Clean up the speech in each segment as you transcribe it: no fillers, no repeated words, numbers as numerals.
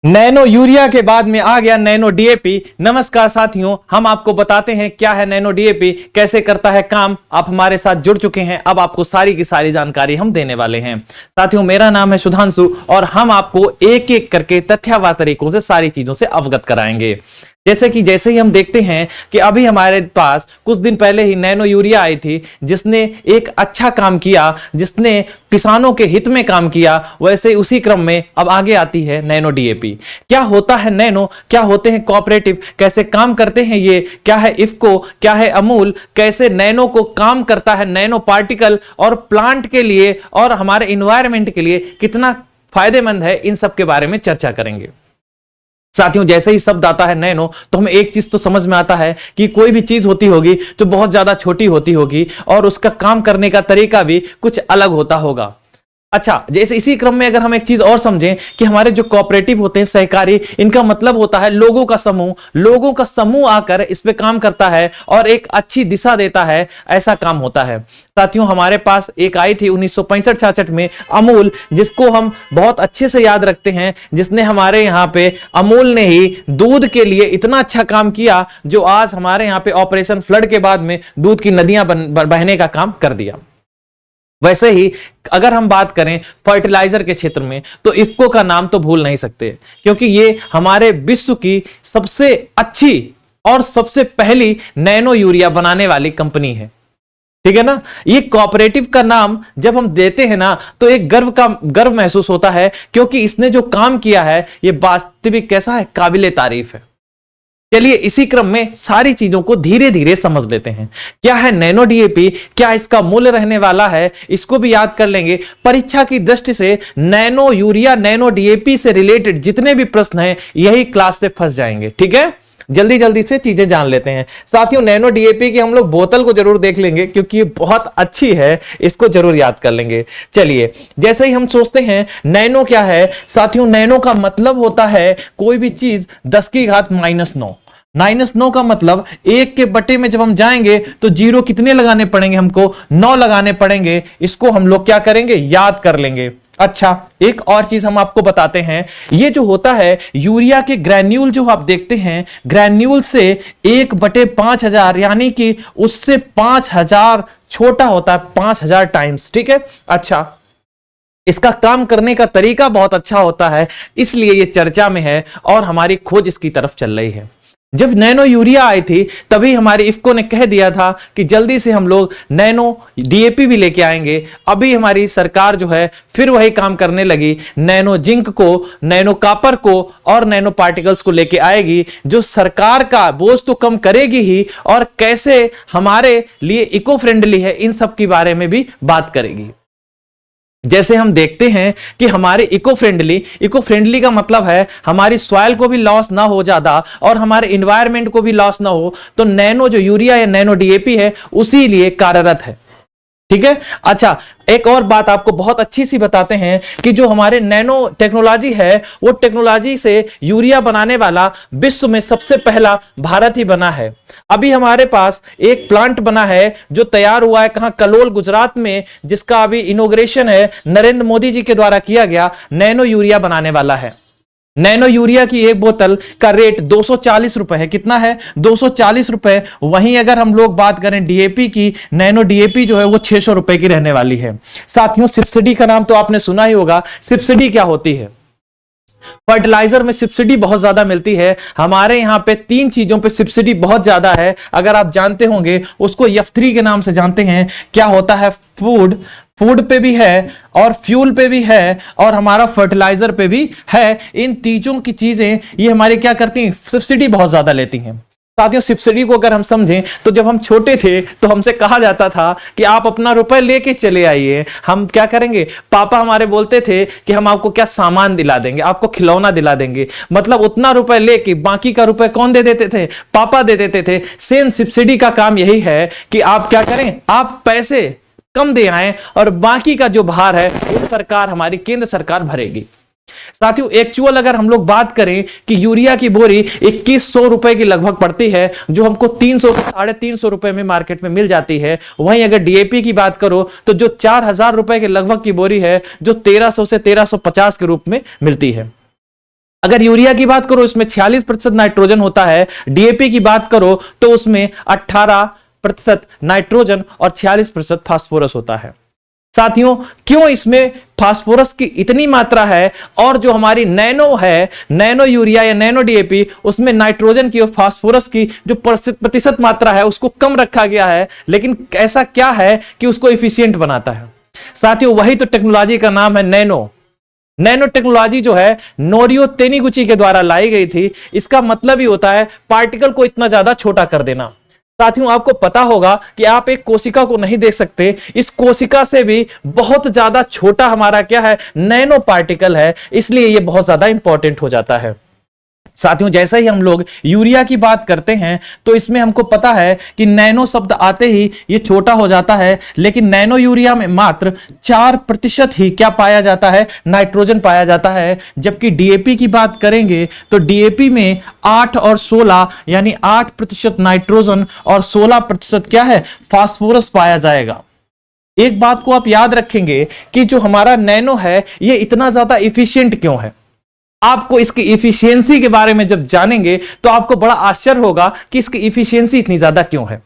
Nano urea के बाद में आ गया नैनो डीएपी। नमस्कार साथियों, हम आपको बताते हैं क्या है नैनो डीएपी, कैसे करता है काम। आप हमारे साथ जुड़ चुके हैं, अब आपको सारी की सारी जानकारी हम देने वाले हैं। साथियों, मेरा नाम है सुधांशु और हम आपको एक एक करके तथ्यवाद तरीकों से सारी चीजों से अवगत कराएंगे। जैसे ही हम देखते हैं कि अभी हमारे पास कुछ दिन पहले ही नैनो यूरिया आई थी, जिसने एक अच्छा काम किया, जिसने किसानों के हित में काम किया। वैसे उसी क्रम में अब आगे आती है नैनो डीएपी। क्या होता है नैनो, क्या होते हैं कोऑपरेटिव, कैसे काम करते हैं ये, क्या है इफको, क्या है अमूल, कैसे नैनो को काम करता है नैनो पार्टिकल, और प्लांट के लिए और हमारे इन्वायरमेंट के लिए कितना फायदेमंद है, इन सब के बारे में चर्चा करेंगे। साथियों, जैसे ही शब्द आता है नैनो तो हमें एक चीज तो समझ में आता है कि कोई भी चीज होती होगी तो बहुत ज्यादा छोटी होती होगी और उसका काम करने का तरीका भी कुछ अलग होता होगा। अच्छा, जैसे इसी क्रम में अगर हम एक चीज और समझें कि हमारे जो कोऑपरेटिव होते हैं, सहकारी, इनका मतलब होता है लोगों का समूह। लोगों का समूह आकर इस पे काम करता है और एक अच्छी दिशा देता है, ऐसा काम होता है। साथियों, हमारे पास एक आई थी 1965-66 में अमूल, जिसको हम बहुत अच्छे से याद रखते हैं, जिसने हमारे यहाँ पे अमूल ने ही दूध के लिए इतना अच्छा काम किया जो आज हमारे यहाँ पे ऑपरेशन फ्लड के बाद में दूध की नदियां बहने का काम कर दिया। वैसे ही अगर हम बात करें फर्टिलाइजर के क्षेत्र में तो इफको का नाम तो भूल नहीं सकते, क्योंकि ये हमारे विश्व की सबसे अच्छी और सबसे पहली नैनो यूरिया बनाने वाली कंपनी है। ठीक है ना। ये कोऑपरेटिव का नाम जब हम देते हैं ना तो एक गर्व महसूस होता है, क्योंकि इसने जो काम किया है ये वास्तविक कैसा है, काबिले तारीफ है। चलिए इसी क्रम में सारी चीजों को धीरे धीरे समझ लेते हैं। क्या है नैनो डीएपी, क्या इसका मूल्य रहने वाला है, इसको भी याद कर लेंगे। परीक्षा की दृष्टि से नैनो यूरिया, नैनो डीएपी से रिलेटेड जितने भी प्रश्न हैं यही क्लास से फंस जाएंगे। ठीक है, जल्दी जल्दी से चीजें जान लेते हैं। साथियों, नैनो डीएपी की हम लोग बोतल को जरूर देख लेंगे, क्योंकि ये बहुत अच्छी है, इसको जरूर याद कर लेंगे। चलिए, जैसे ही हम सोचते हैं नैनो क्या है, साथियों नैनो का मतलब होता है कोई भी चीज 10 की घात -9। -9 का मतलब 1 के बटे में जब हम जाएंगे तो जीरो कितने लगाने पड़ेंगे, हमको 9 लगाने पड़ेंगे। इसको हम लोग क्या करेंगे, याद कर लेंगे। अच्छा, एक और चीज हम आपको बताते हैं, ये जो होता है यूरिया के ग्रैन्यूल जो आप देखते हैं, ग्रैन्यूल से 1/5000 यानी कि उससे 5000 छोटा होता है, 5000 टाइम्स। ठीक है। अच्छा, इसका काम करने का तरीका बहुत अच्छा होता है, इसलिए ये चर्चा में है और हमारी खोज इसकी तरफ चल रही है। जब नैनो यूरिया आई थी तभी हमारी इफको ने कह दिया था कि जल्दी से हम लोग नैनो डीएपी भी लेके आएंगे। अभी हमारी सरकार जो है फिर वही काम करने लगी, नैनो जिंक को, नैनो कॉपर को और नैनो पार्टिकल्स को लेके आएगी, जो सरकार का बोझ तो कम करेगी ही और कैसे हमारे लिए इको फ्रेंडली है, इन सब के बारे में भी बात करेगी। जैसे हम देखते हैं कि हमारे इको फ्रेंडली का मतलब है हमारी सॉइल को भी लॉस ना हो ज्यादा और हमारे इन्वायरमेंट को भी लॉस ना हो, तो नैनो जो यूरिया या नैनो डीएपी है उसी लिए कार्यरत है। ठीक है। अच्छा, एक और बात आपको बहुत अच्छी सी बताते हैं कि जो हमारे नैनो टेक्नोलॉजी है वो टेक्नोलॉजी से यूरिया बनाने वाला विश्व में सबसे पहला भारत ही बना है। अभी हमारे पास एक प्लांट बना है जो तैयार हुआ है, कहां, कलोल गुजरात में, जिसका अभी इनॉग्रेशन है नरेंद्र मोदी जी के द्वारा किया गया, नैनो यूरिया बनाने वाला है। नैनो यूरिया की एक बोतल का रेट 240 रुपए है। कितना है, 240 रुपए। वहीं अगर हम लोग बात करें डीएपी की, नैनो डीएपी जो है वो 600 रुपए की रहने वाली है। साथियों, सब्सिडी का नाम तो आपने सुना ही होगा। सब्सिडी क्या होती है, फर्टिलाइजर में सब्सिडी बहुत ज्यादा मिलती है। हमारे यहां पे 3 चीजों पे सब्सिडी बहुत ज्यादा है, अगर आप जानते होंगे उसको F3 के नाम से जानते हैं। क्या होता है, फूड पे भी है और फ्यूल पे भी है और हमारा फर्टिलाइजर पे भी है। इन तीनों की चीजें ये हमारे क्या करती हैं, सब्सिडी बहुत ज्यादा लेती हैं। साथियों, सब्सिडी को अगर हम समझें तो जब हम छोटे थे तो हमसे कहा जाता था कि आप अपना रुपए लेके चले आइए, हम क्या करेंगे। पापा हमारे बोलते थे कि हम आपको क्या सामान दिला देंगे, आपको खिलौना दिला देंगे। मतलब उतना रुपए लेके बाकी का रुपए कौन दे देते थे, पापा दे देते थे। सेम सब्सिडी का काम यही है कि आप क्या करें, आप पैसे कम दे आए और बाकी का जो भार है वो सरकार, हमारी केंद्र सरकार भरेगी। साथियों, एक्चुअल अगर हम लोग बात करें कि यूरिया की बोरी 2100 रुपए की लगभग पड़ती है, जो हमको 300 से 350 रुपए में मार्केट में मिल जाती है। वहीं अगर डीएपी की बात करो तो जो 4000 रुपए के लगभग की बोरी है, जो 1300 से 1350 के रूप में मिलती है। अगर यूरिया की बात करो इसमें 46% नाइट्रोजन होता है, डीएपी की बात करो तो उसमें 18% नाइट्रोजन और 46% फास्फोरस होता है। साथियों, क्यों इसमें फास्फोरस की इतनी मात्रा है और जो हमारी नैनो है, नैनो यूरिया या नैनो डीएपी, उसमें नाइट्रोजन की और फास्फोरस की जो प्रतिशत मात्रा है उसको कम रखा गया है, लेकिन ऐसा क्या है कि उसको इफिशियंट बनाता है? साथियों, वही तो टेक्नोलॉजी का नाम है नैनो। नैनो टेक्नोलॉजी जो है नोरियो तेनिगुची के द्वारा लाई गई थी। इसका मतलब ही होता है पार्टिकल को इतना ज्यादा छोटा कर देना। साथियों, आपको पता होगा कि आप एक कोशिका को नहीं देख सकते, इस कोशिका से भी बहुत ज्यादा छोटा हमारा क्या है, नैनो पार्टिकल है, इसलिए यह बहुत ज्यादा इंपॉर्टेंट हो जाता है। साथियों, जैसे ही हम लोग यूरिया की बात करते हैं तो इसमें हमको पता है कि नैनो शब्द आते ही ये छोटा हो जाता है, लेकिन नैनो यूरिया में मात्र 4% ही क्या पाया जाता है, नाइट्रोजन पाया जाता है। जबकि डीएपी की बात करेंगे तो डीएपी में 8 और 16 यानी 8% नाइट्रोजन और 16% क्या है, फास्फोरस पाया जाएगा। एक बात को आप याद रखेंगे कि जो हमारा नैनो है ये इतना ज्यादा इफिशियंट क्यों है। आपको इसकी इफिशियंसी के बारे में जब जानेंगे तो आपको बड़ा आश्चर्य होगा कि इसकी इफिशियंसी इतनी ज्यादा क्यों है।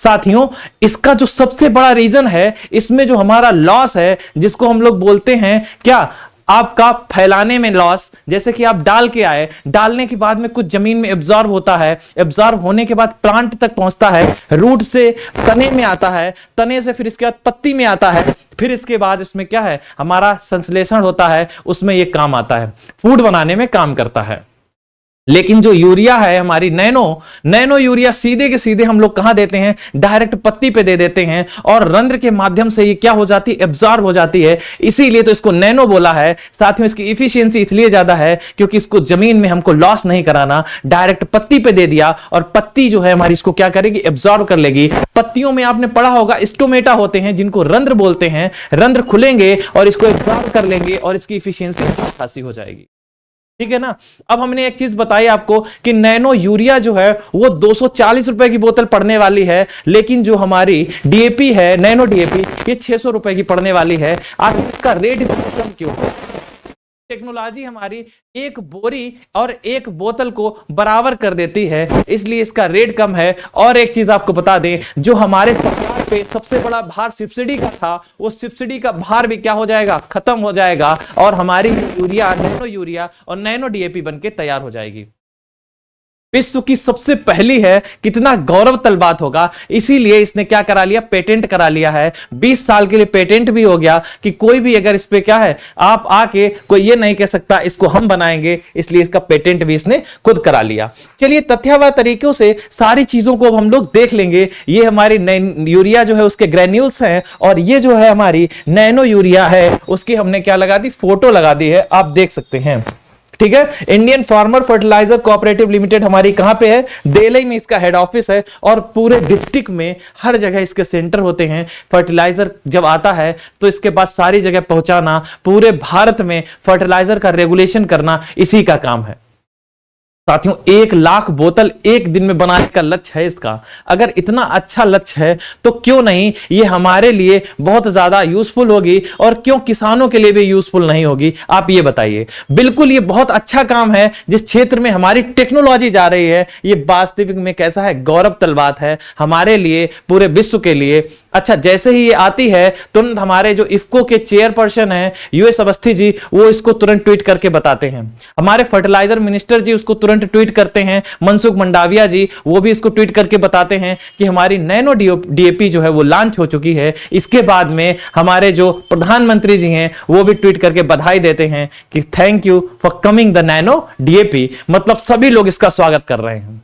साथियों, इसका जो सबसे बड़ा रीजन है, इसमें जो हमारा लॉस है, जिसको हम लोग बोलते हैं क्या, आपका फैलाने में लॉस। जैसे कि आप डाल के आए, डालने के बाद में कुछ जमीन में एब्जॉर्ब होता है, एब्जॉर्ब होने के बाद प्लांट तक पहुंचता है, रूट से तने में आता है, तने से फिर इसके बाद पत्ती में आता है, फिर इसके बाद इसमें क्या है, हमारा संश्लेषण होता है, उसमें यह काम आता है, फूड बनाने में काम करता है। लेकिन जो यूरिया है हमारी नैनो यूरिया सीधे के सीधे हम लोग कहां देते हैं, डायरेक्ट पत्ती पे दे देते हैं और रंध्र के माध्यम से ये क्या हो जाती है, एब्जॉर्ब हो जाती है, इसीलिए तो इसको नैनो बोला है। साथ में इसकी इफिशियंसी इसलिए ज्यादा है क्योंकि इसको जमीन में हमको लॉस नहीं कराना, डायरेक्ट पत्ती पे दे दिया और पत्ती जो है हमारी इसको क्या करेगी, एब्जॉर्ब कर लेगी। पत्तियों में आपने पढ़ा होगा स्टोमेटा होते हैं जिनको रंध्र बोलते हैं, रंध्र खुलेंगे और इसको एब्जॉर्ब कर लेंगे और इसकी इफिशियंसी खासी हो जाएगी। ठीक है ना। अब हमने एक चीज बताई आपको कि नैनो यूरिया जो है वो 240 रुपए की बोतल पड़ने वाली है, लेकिन जो हमारी डीएपी है, नैनो डीएपी, ये 600 रुपए की पड़ने वाली है। आखिर इसका रेट कम क्यों है? टेक्नोलॉजी हमारी एक बोरी और एक बोतल को बराबर कर देती है, इसलिए इसका रेट कम है। और एक चीज आपको बता दें, जो हमारे सरकार पे सबसे बड़ा भार सब्सिडी का था, वो सब्सिडी का भार भी क्या हो जाएगा, खत्म हो जाएगा और हमारी यूरिया, नैनो यूरिया और नैनो डीएपी बनके तैयार हो जाएगी। विश्व की सबसे पहली है, कितना गौरवतल बात होगा। इसीलिए इसने क्या करा लिया, पेटेंट करा लिया है। 20 साल के लिए पेटेंट भी हो गया कि कोई भी अगर इस पे क्या है, आप आके कोई ये नहीं कह सकता इसको हम बनाएंगे, इसलिए इसका पेटेंट भी इसने खुद करा लिया। चलिए, तथ्यात्मक तरीकों से सारी चीजों को हम लोग देख लेंगे। ये हमारी यूरिया जो है उसके ग्रेन्यूल्स हैं और ये जो है हमारी नैनो यूरिया है उसकी हमने क्या लगा दी, फोटो लगा दी है, आप देख सकते हैं। ठीक है। Indian farmer fertiliser cooperative limited हमारी कहां पे है, देलई में इसका हेड ऑफिस है और पूरे डिस्ट्रिक्ट में हर जगह इसके सेंटर होते हैं। फर्टिलाइजर जब आता है तो इसके बाद सारी जगह पहुंचाना, पूरे भारत में फर्टिलाइजर का रेगुलेशन करना इसी का काम है। साथियों, 1 लाख बोतल एक दिन में बनाने का लक्ष्य है इसका। अगर इतना अच्छा लक्ष्य है तो क्यों नहीं ये हमारे लिए बहुत ज्यादा यूजफुल होगी और क्यों किसानों के लिए भी यूजफुल नहीं होगी, आप ये बताइए। बिल्कुल, ये बहुत अच्छा काम है। जिस क्षेत्र में हमारी टेक्नोलॉजी जा रही है, ये वास्तविक में कैसा है, गौरवतल बात है हमारे लिए, पूरे विश्व के लिए। अच्छा, जैसे ही ये आती है तुरंत हमारे जो इफको के चेयरपर्सन हैं यूएस अवस्थी जी, वो इसको तुरंत ट्वीट करके बताते हैं। हमारे फर्टिलाइजर मिनिस्टर जी उसको तुरंत ट्वीट करते हैं। मनसुख मंडाविया जी वो भी इसको ट्वीट करके बताते हैं कि हमारी नैनो डीएपी जो है वो लॉन्च हो चुकी है। इसके बाद में हमारे जो प्रधानमंत्री जी हैं वो भी ट्वीट करके बधाई देते हैं कि thank you for coming the nano DAP. मतलब सभी लोग इसका स्वागत कर रहे हैं।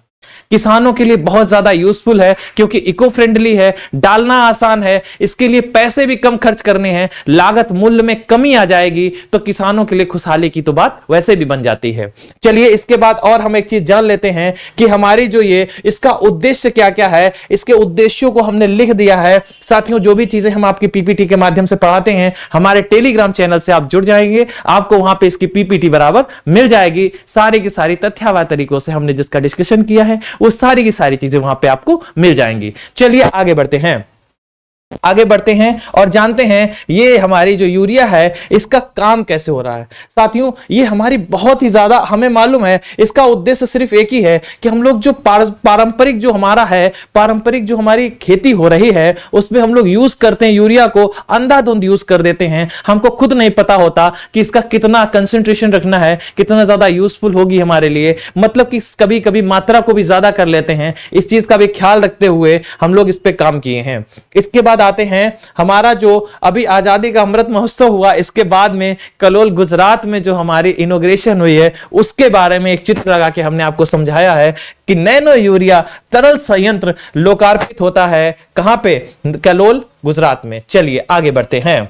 किसानों के लिए बहुत ज्यादा यूजफुल है क्योंकि इको फ्रेंडली है, डालना आसान है, इसके लिए पैसे भी कम खर्च करने हैं, लागत मूल्य में कमी आ जाएगी, तो किसानों के लिए खुशहाली की तो बात वैसे भी बन जाती है। चलिए, इसके बाद और हम एक चीज जान लेते हैं कि हमारी जो ये इसका उद्देश्य क्या क्या है। इसके उद्देश्यों को हमने लिख दिया है। साथियों, जो भी चीजें हम आपकी पीपीटी के माध्यम से पढ़ाते हैं, हमारे टेलीग्राम चैनल से आप जुड़ जाएंगे, आपको वहां पे इसकी पीपीटी बराबर मिल जाएगी। सारी की सारी तथ्यात्मक तरीकों से हमने जिसका डिस्कशन किया है वो सारी की सारी चीजें वहां पे आपको मिल जाएंगी। चलिए आगे बढ़ते हैं। आगे बढ़ते हैं और जानते हैं ये हमारी जो यूरिया है इसका काम कैसे हो रहा है। साथियों, ये हमारी बहुत ही ज्यादा हमें मालूम है, इसका उद्देश्य सिर्फ एक ही है कि हम लोग जो पारंपरिक जो हमारा है, पारंपरिक जो हमारी खेती हो रही है उसमें हम लोग यूज करते हैं यूरिया को, अंधाधुंध यूज कर देते हैं। हमको खुद नहीं पता होता कि इसका कितना कंसंट्रेशन रखना है, कितना ज्यादा यूजफुल होगी हमारे लिए, मतलब कि कभी कभी मात्रा को भी ज्यादा कर लेते हैं। इस चीज का भी ख्याल रखते हुए हम लोग इस पे काम किए हैं। इसके बाद आते हैं हमारा जो अभी आजादी का अमृत महोत्सव हुआ, इसके बाद में कलोल गुजरात में जो हमारी इनॉग्रेशन हुई है उसके बारे में एक चित्र लगा के हमने आपको समझाया है कि नैनो यूरिया तरल संयंत्र लोकार्पित होता है कहां पे, कलोल गुजरात में। चलिए आगे बढ़ते हैं।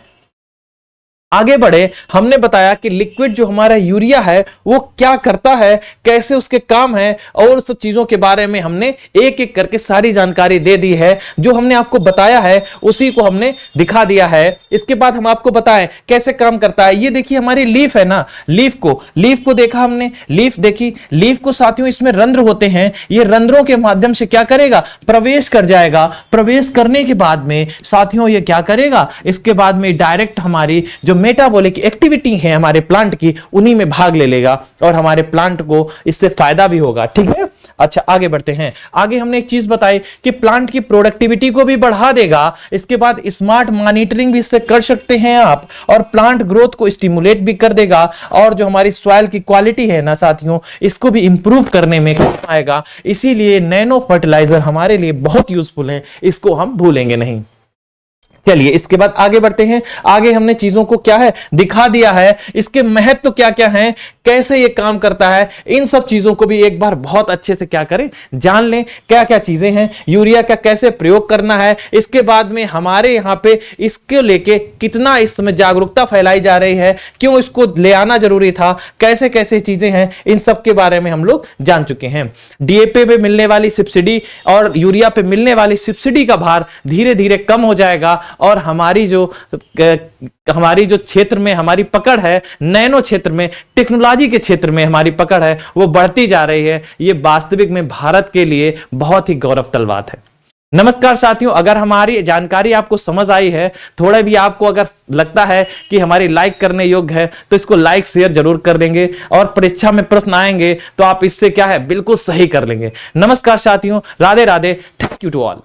आगे बढ़े, हमने बताया कि लिक्विड जो हमारा यूरिया है वो क्या करता है, कैसे उसके काम है, और सब चीजों के बारे में हमने एक एक करके सारी जानकारी दे दी है। जो हमने आपको बताया है उसी को हमने दिखा दिया है। इसके बाद हम आपको बताएं कैसे काम करता है। ये देखिए हमारी लीफ है ना, लीफ को देखा हमने, लीफ देखी, लीफ को साथियों इसमें रंध्र होते हैं, ये रंध्रों के माध्यम से क्या करेगा, प्रवेश कर जाएगा। प्रवेश करने के बाद में साथियों ये क्या करेगा, इसके बाद में डायरेक्ट हमारी जो मेटाबॉलिक एक्टिविटी है हमारे प्लांट की उन्हीं में भाग ले लेगा और हमारे प्लांट को इससे फायदा भी होगा। ठीक है, अच्छा आगे बढ़ते हैं। आगे हमने एक चीज बताई कि प्लांट की प्रोडक्टिविटी को भी बढ़ा देगा। इसके बाद स्मार्ट मॉनिटरिंग भी इससे कर सकते हैं आप, और प्लांट ग्रोथ को स्टिमुलेट भी कर देगा, और जो हमारी सॉइल की क्वालिटी है ना साथियों इसको भी इंप्रूव करने में काम आएगा। इसीलिए नैनो फर्टिलाइजर हमारे लिए बहुत यूजफुल है, इसको हम भूलेंगे नहीं। चलिए इसके बाद आगे बढ़ते हैं। आगे हमने चीजों को क्या है दिखा दिया है, इसके महत्व क्या क्या हैं, कैसे ये काम करता है, इन सब चीजों को भी एक बार बहुत अच्छे से क्या करें जान लें, क्या क्या चीजें हैं, यूरिया का कैसे प्रयोग करना है। इसके बाद में हमारे यहाँ पे इसको लेके कितना इस समय जागरूकता फैलाई जा रही है, क्यों इसको ले आना जरूरी था, कैसे कैसे चीजें हैं, इन सब के बारे में हम लोग जान चुके हैं। डीएपी पे मिलने वाली सब्सिडी और यूरिया पे मिलने वाली सब्सिडी का भार धीरे धीरे कम हो जाएगा, और हमारी जो क्षेत्र में हमारी पकड़ है, नैनो क्षेत्र में, टेक्नोलॉजी के क्षेत्र में हमारी पकड़ है वो बढ़ती जा रही है। ये वास्तविक में भारत के लिए बहुत ही गौरवतल बात है। नमस्कार साथियों, अगर हमारी जानकारी आपको समझ आई है, थोड़ा भी आपको अगर लगता है कि हमारी लाइक करने योग्य है तो इसको लाइक शेयर जरूर कर देंगे, और परीक्षा में प्रश्न आएंगे तो आप इससे क्या है बिल्कुल सही कर लेंगे। नमस्कार साथियों, Radhe Radhe, thank you to all.